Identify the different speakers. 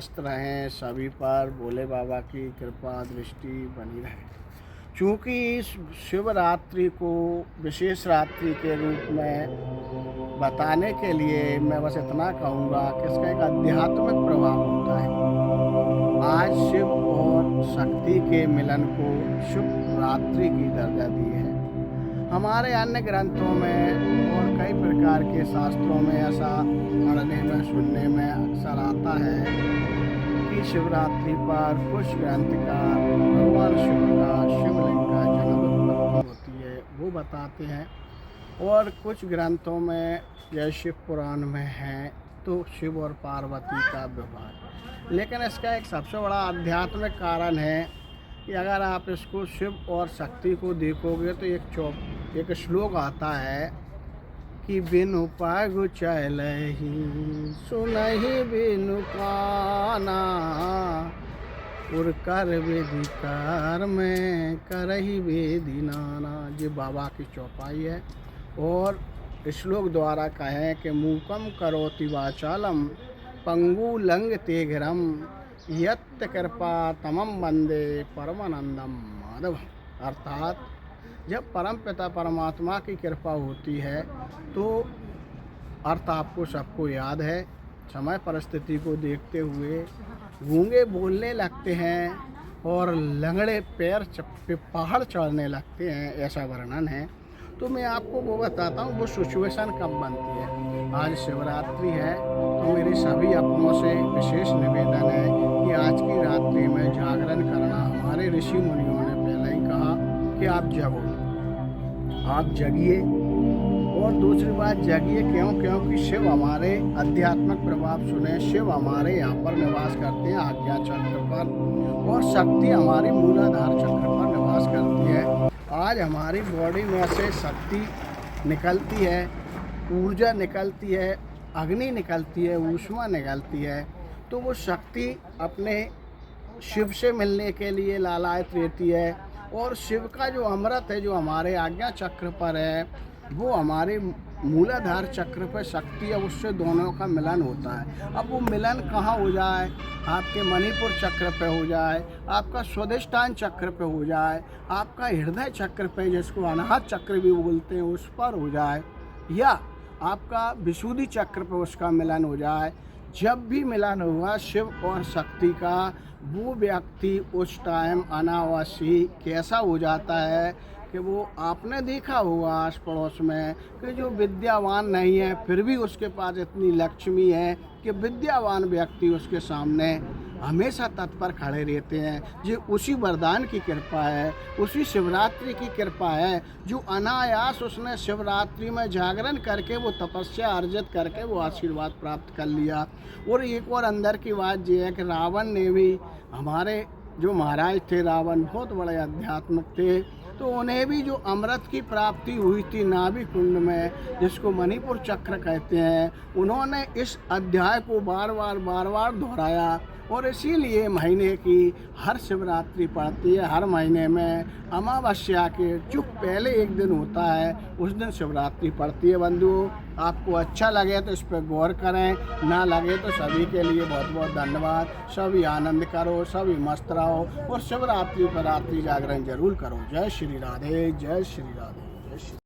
Speaker 1: स्वस्थ रहें, सभी पर भोले बाबा की कृपा दृष्टि बनी रहे। चूँकि इस शिवरात्रि को विशेष रात्रि के रूप में बताने के लिए मैं बस इतना कहूँगा कि इसका एक आध्यात्मिक प्रभाव होता है। आज शिव और शक्ति के मिलन को शिवरात्रि की दर्जा दी है। हमारे अन्य ग्रंथों में और कई प्रकार के शास्त्रों में ऐसा पढ़ने में सुनने में अक्सर आता है कि शिवरात्रि पर कुछ ग्रंथकार भगवान शिव का शिवलिंग का जन्म उत्पत्ति होती है वो बताते हैं, और कुछ ग्रंथों में जैसे शिव पुराण में है तो शिव और पार्वती का विवाह। लेकिन इसका एक सबसे बड़ा आध्यात्मिक कारण है कि अगर आप इसको शिव और शक्ति को देखोगे तो एक श्लोक आता है कि बिनु पागु चलहि सुनहि बिनु काना उर कर विधि कर में करहि विधि नाना। ये बाबा की चौपाई है और श्लोक द्वारा कहें कि मूकम करोति वाचालम पंगु लंघते गिरम यत् कृपा तमम वंदे परमानंदम माधव। अर्थात जब परम पिता परमात्मा की कृपा होती है तो अर्थ आपको सबको याद है, समय परिस्थिति को देखते हुए गूंगे बोलने लगते हैं और लंगड़े पैर पहाड़ चढ़ने लगते हैं, ऐसा वर्णन है। तो मैं आपको वो बताता हूँ वो सिचुएशन कब बनती है। आज शिवरात्रि है तो मेरे सभी अपनों से विशेष निवेदन है कि आज की रात्रि में जागरण करना। हमारे ऋषि मुनियों ने पहले ही कहा कि आप जगो, आप जगिए। और दूसरी बात जगिए क्योंकि शिव हमारे आध्यात्मिक प्रभाव सुने, शिव हमारे यहाँ पर निवास करते हैं आज्ञा चक्र पर, और शक्ति हमारी मूलाधार चक्र पर निवास करती है। आज हमारी बॉडी में से शक्ति निकलती है, ऊर्जा निकलती है, अग्नि निकलती है, ऊष्मा निकलती है। तो वो शक्ति अपने शिव से मिलने के लिए लालायित रहती है, और शिव का जो अमृत है जो हमारे आज्ञा चक्र पर है वो हमारे मूलाधार चक्र पर शक्ति है, उससे दोनों का मिलन होता है। अब वो मिलन कहाँ हो जाए, आपके मणिपुर चक्र पे हो जाए, आपका स्वादिष्ठान चक्र पे हो जाए, आपका हृदय चक्र पे जिसको अनाहत चक्र भी बोलते हैं उस पर हो जाए, या आपका विशुद्धि चक्र पे उसका मिलन हो जाए। जब भी मिलन हुआ शिव और शक्ति का, वो व्यक्ति उस टाइम अनायासी कैसा हो जाता है कि वो आपने देखा होगा आस पड़ोस में कि जो विद्यावान नहीं है फिर भी उसके पास इतनी लक्ष्मी है कि विद्यावान व्यक्ति उसके सामने हमेशा तत्पर खड़े रहते हैं। ये उसी वरदान की कृपा है, उसी शिवरात्रि की कृपा है जो अनायास उसने शिवरात्रि में जागरण करके वो तपस्या अर्जित करके वो आशीर्वाद प्राप्त कर लिया। और एक और अंदर की बात ये है कि रावण ने भी, हमारे जो महाराज थे रावण बहुत बड़े आध्यात्मिक थे, तो उन्हें भी जो अमृत की प्राप्ति हुई थी नाभि कुंड में जिसको मणिपुर चक्र कहते हैं, उन्होंने इस अध्याय को बार बार दोहराया। और इसीलिए महीने की हर शिवरात्रि पड़ती है, हर महीने में अमावस्या के चुप पहले एक दिन होता है उस दिन शिवरात्रि पड़ती है। बंधुओं, आपको अच्छा लगे तो इस पर गौर करें, ना लगे तो सभी के लिए बहुत बहुत धन्यवाद। सभी आनंद करो, सभी मस्त रहो और शिवरात्रि पर रात्रि जागरण जरूर करो। जय श्री राधे, जय श्री राधे, जय श्री।